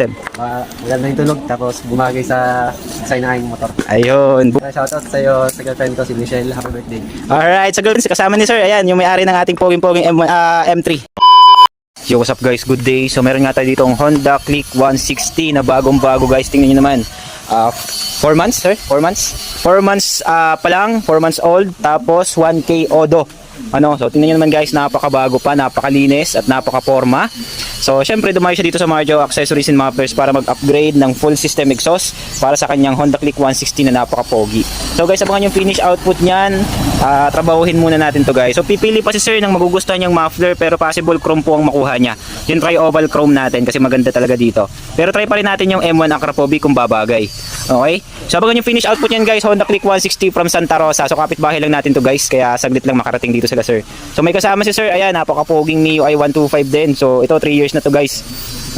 system. Maganda yung tunog, tapos bumagay sa design ng aking motor. Ayun. Shoutout sa iyo, sa girlfriend ko, si Michelle. Happy birthday. Alright, sa girlfriends, kasama ni sir, ayan, yung may-ari ng ating poging-poging M3. Yo, what's up guys, good day. So meron nga tayo dito ang Honda Click 160 na bagong-bago guys. Tingnan nyo naman. 4 months sir? 4 months? 4 months pa lang, 4 months old. Tapos 1K odo. So tingnan nyo naman guys, napakabago pa, napakalinis at napaka-forma. So syempre dumayo siya dito sa Marjo Accessories and Mufflers para mag-upgrade ng full system exhaust para sa kanyang Honda Click 160 na napaka-pogi. So guys, abangan yung finish output niyan. Trabahuhin muna natin to guys. So pipili pa si sir ng magugustuhan niyang muffler, pero possible chrome po ang makuha niya. Yung tri-oval chrome natin kasi maganda talaga dito. Pero try pa rin natin yung M1 Acropovic kung babagay. Okay? So abangan yung finish output niyan guys, Honda Click 160 from Santa Rosa. So kapitbahay lang natin to guys, kaya saglit lang makarating dito sila sir. So may kasama si sir, ayan, napaka-poging MIUI 125 din. So ito 3 years na to guys.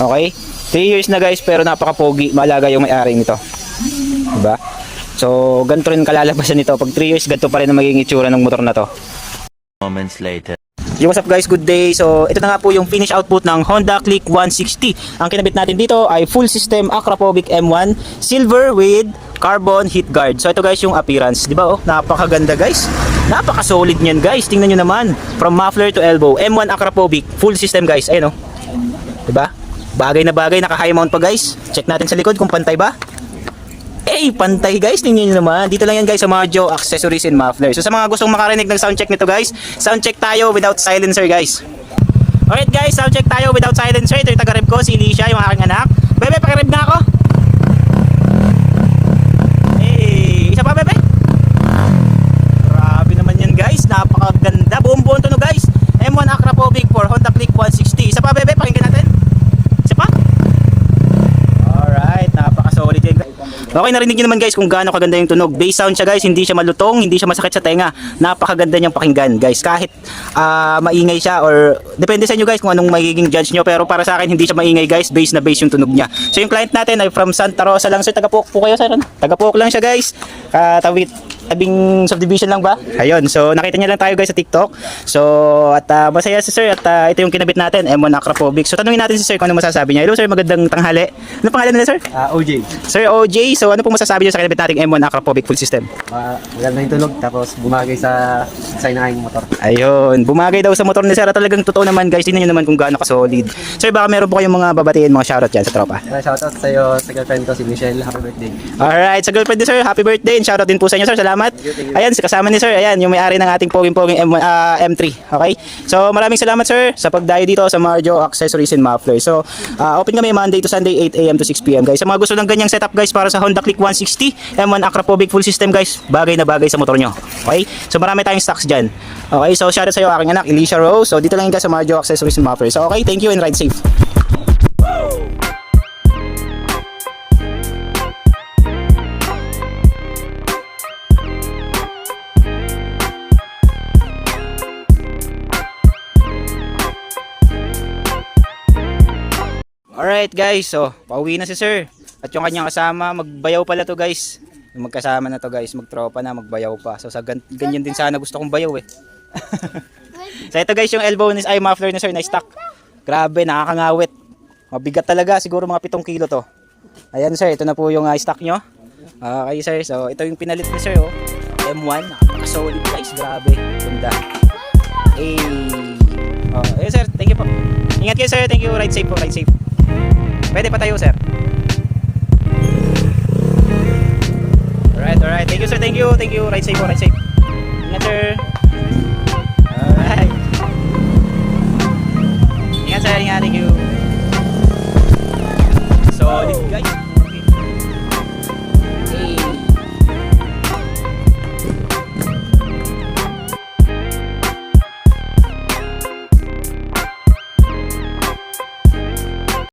Okay? 3 years na guys, pero napaka-pogi, malaga yung may-ari nito. Diba? So ganito rin kalalabasan nito. Pag 3 years, ganito pa rin ang magiging itsura ng motor na to. Moments later. Yo, what's up guys, good day. So ito na nga po yung finish output ng Honda Click 160. Ang kinabit natin dito ay full system Acropovic M1 silver with carbon heat guard. So ito guys yung appearance, di ba? Oh, napakaganda guys. Napaka-solid niyan guys. Tingnan niyo naman, from muffler to elbow. M1 Acropovic full system guys. Ayun oh. Di ba? Bagay na bagay, naka-high mount pa guys. Check natin sa likod kung pantay ba. Pantay guys, tingnan nyo naman. Dito lang yan guys sa Marjo Accessories and Mufflers. So sa mga gustong makarinig ng soundcheck nito guys, soundcheck tayo without silencer guys. Alright guys, soundcheck tayo without silencer. Ito yung taga-rib ko, si Alicia, yung aking anak. Bebe, pakirib na ako. Isa pa bebe. Grabe naman yan guys, napakaganda. Buong-buong tunog guys. M1 Acropovic for Honda Click 160. Isa pa bebe, pakinggan natin. Isa pa. Alright, napaka-solid yan guys. Okay, narinig nyo naman guys kung gaano kaganda yung tunog. Bass sound siya guys, hindi siya malutong, hindi siya masakit sa tenga. Napakaganda niyang pakinggan guys. Kahit maingay siya or depende sa inyo guys kung anong magiging judge nyo. Pero para sa akin hindi siya maingay guys, bass na bass yung tunog niya. So yung client natin ay from Santa Rosa lang sir. Taga-Pook po kayo sir. Taga-Pook lang siya guys. Tabing subdivision lang ba? Ayun, so nakita niya lang tayo guys sa TikTok. So at masaya si sir at ito yung kinabit natin, M1 Acropovic. So tanungin natin si sir kung ano masasabi niya. Hello sir, magandang tanghali. Ano pangalan nila sir? OJ. Sir OJ, so ano po masasabi niyo sa kinabit nating M1 Acropovic full system? Maganda yung tunog, tapos bumagay sa design ng aking motor. Ayun, bumagay daw sa motor ni sir at talagang totoo naman guys. Tingnan niyo naman kung gaano ka-solid. Sir, baka meron po kayong mga babatiin, mga shoutout dyan sa tropa. Shoutout sa iyo, sa girlfriend ko, si Michelle. Happy birthday. Alright, sa girlfriend ni sir, happy birthday and shoutout din po sa inyo sir. Salamat. Ayan, kasama ni sir, ayan, yung may-ari ng ating poging-poging M3. Okay? So maraming salamat sir sa pagdayo dito sa Marjo Accessories and Mufflers. So open kami Monday to Sunday 8 AM to 6 PM guys. Sa mga gusto ng ganyang setup guys para sa Honda Click 160 M1 Acropovic full system guys, bagay na bagay sa motor nyo. Okay? So marami tayong stocks dyan. Okay? So shoutout sa iyo aking anak, Alicia Rose. So dito lang guys sa Marjo Accessories and Mufflers. So okay, thank you and ride safe. Alright guys, so pauwi na si sir. At yung kanyang kasama, magbayaw pala to guys. Magkasama na to guys, magtropa na, magbayaw pa. So sa ganyan din sana gusto kong bayaw eh. So ito guys yung elbow ni muffler ni sir na stock. Grabe, nakakangawit. Mabigat talaga, siguro mga 7 kilo to. Ayan sir, ito na po yung stock nyo. Okay sir, so ito yung pinalit ni sir oh. M1, napaka-solid guys, grabe. Ganda. Sir, thank you po. Ingat kayo sir, thank you, ride safe po, ride safe. Pwede pa tayo sir. Alright, thank you sir, thank you, ride safe po, ride safe. Ingat sir. Alright. Ingat sir, ingat, thank you.